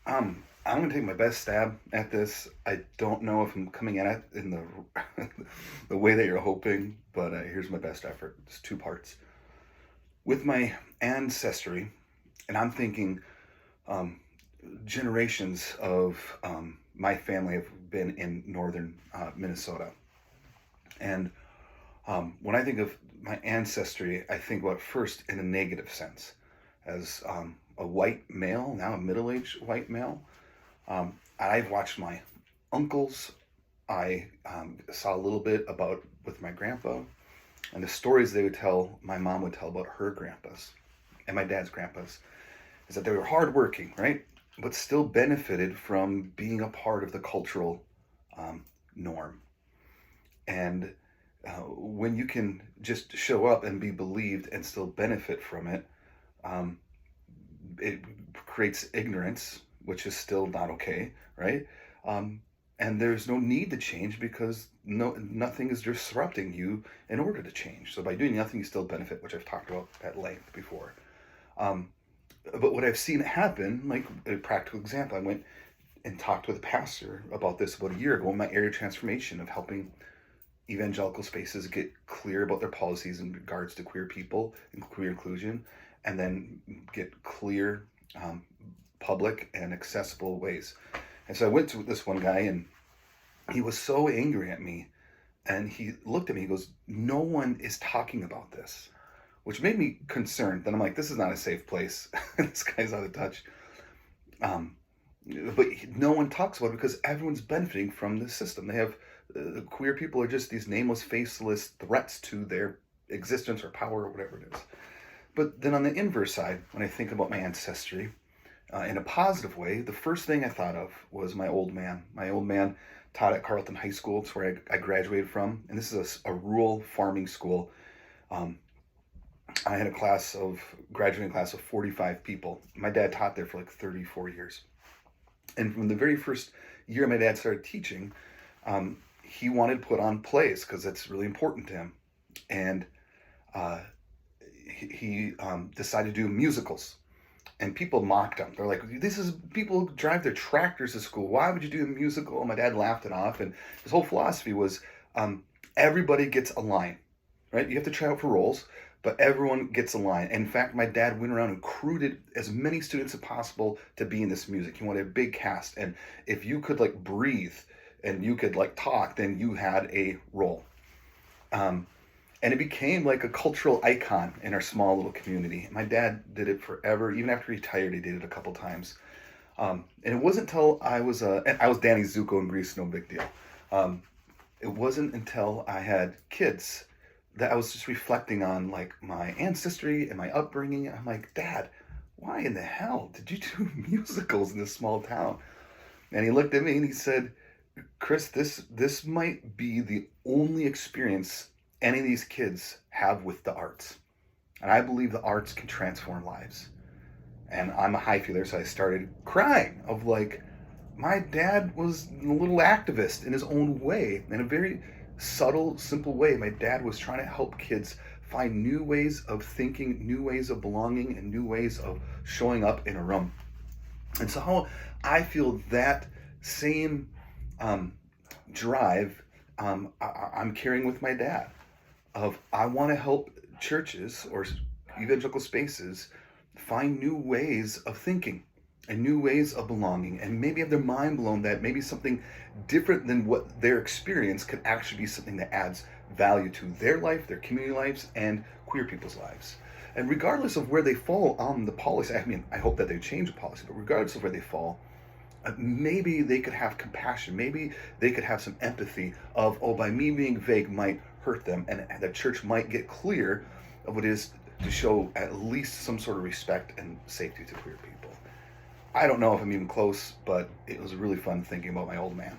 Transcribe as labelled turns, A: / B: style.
A: I'm gonna take my best stab at this. I don't know if I'm coming at it in the the way that you're hoping, but here's my best effort. It's two parts. With my ancestry, and I'm thinking um, generations of my family have been in northern Minnesota, and when I think of my ancestry, I think about first in a negative sense, as a white male, now a middle-aged white male. I've watched my uncles. I saw a little bit about with my grandpa and the stories they would tell, my mom would tell about her grandpas and my dad's grandpas, is that they were hardworking, right? But still benefited from being a part of the cultural um, norm. And when you can just show up and be believed and still benefit from it, um, it creates ignorance, which is still not okay, right? Um, and there's no need to change because nothing is disrupting you in order to change. So by doing nothing, you still benefit, which I've talked about at length before. Um, but what I've seen happen, like a practical example, I went and talked with a pastor about this about a year ago in my area transformation of helping evangelical spaces get clear about their policies in regards to queer people and queer inclusion, and then get clear, um, public, and accessible ways. And so I went to this one guy, and he was so angry at me. And he looked at me, he goes, "No one is talking about this," which made me concerned. Then I'm like, this is not a safe place. This guy's out of touch. Um, but no one talks about it because everyone's benefiting from the system. They have queer people are just these nameless, faceless threats to their existence or power or whatever it is. But then on the inverse side, when I think about my ancestry in a positive way, the first thing I thought of was my old man. My old man taught at Carleton High School. It's where I graduated from. And this is a rural farming school. Um, I had a graduating class of 45 people. My dad taught there for like 34 years. And from the very first year my dad started teaching, he wanted to put on plays because that's really important to him. And uh, he decided to do musicals, and people mocked him. They're like, "This is people drive their tractors to school. Why would you do a musical?" And my dad laughed it off, and his whole philosophy was um, everybody gets a line, right? You have to try out for roles, but everyone gets a line. And in fact, my dad went around and recruited as many students as possible to be in this music. He wanted a big cast, and if you could like breathe and you could like talk, then you had a role. Um, and it became like a cultural icon in our small little community. My dad did it forever. Even after he retired, he did it a couple times. And it wasn't until and I was Danny Zuko in Greece, no big deal. Um, it wasn't until I had kids that I was just reflecting on like my ancestry and my upbringing. I'm like, Dad, why in the hell did you do musicals in this small town? And he looked at me and he said, "Kris, this might be the only experience any of these kids have with the arts. And I believe the arts can transform lives." And I'm a high feeler, so I started crying of like, my dad was a little activist in his own way, in a very subtle, simple way. My dad was trying to help kids find new ways of thinking, new ways of belonging, and new ways of showing up in a room. And so how I feel that same um, drive I'm carrying with my dad of I want to help churches or evangelical spaces find new ways of thinking and new ways of belonging, and maybe have their mind blown that maybe something different than what their experience could actually be something that adds value to their life, their community lives, and queer people's lives. And regardless of where they fall on the policy, I mean, I hope that they change the policy, but regardless of where they fall, maybe they could have compassion. Maybe they could have some empathy of, oh, by me being vague might hurt them, and the church might get clear of what it is to show at least some sort of respect and safety to queer people. I don't know if I'm even close, but it was really fun thinking about my old man.